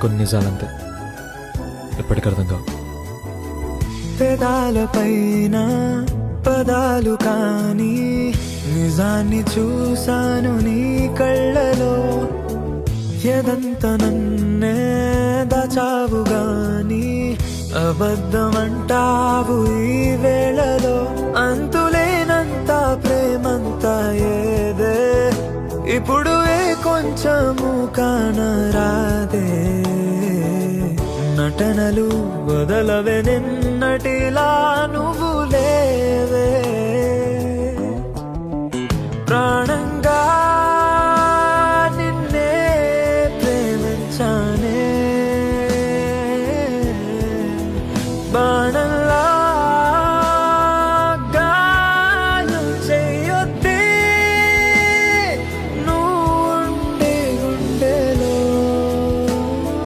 కొన్ని నిజాలంతే, ఎప్పటికీ అర్థం కావు. పెదాలపైన పదాలు కాని నిజాన్ని చూశాను నీ కళ్ళలో. ఎదంత నన్నే దాచావు గాని అబద్ధమంటావు ఈ వేళలో. అంతులేనంత ప్రేమంతా ఏదే ఇప్పుడు కొంచెము కానరాదే. నటనలు వదలవే నిన్నటిలా నువ్వు లేవే. ప్రాణం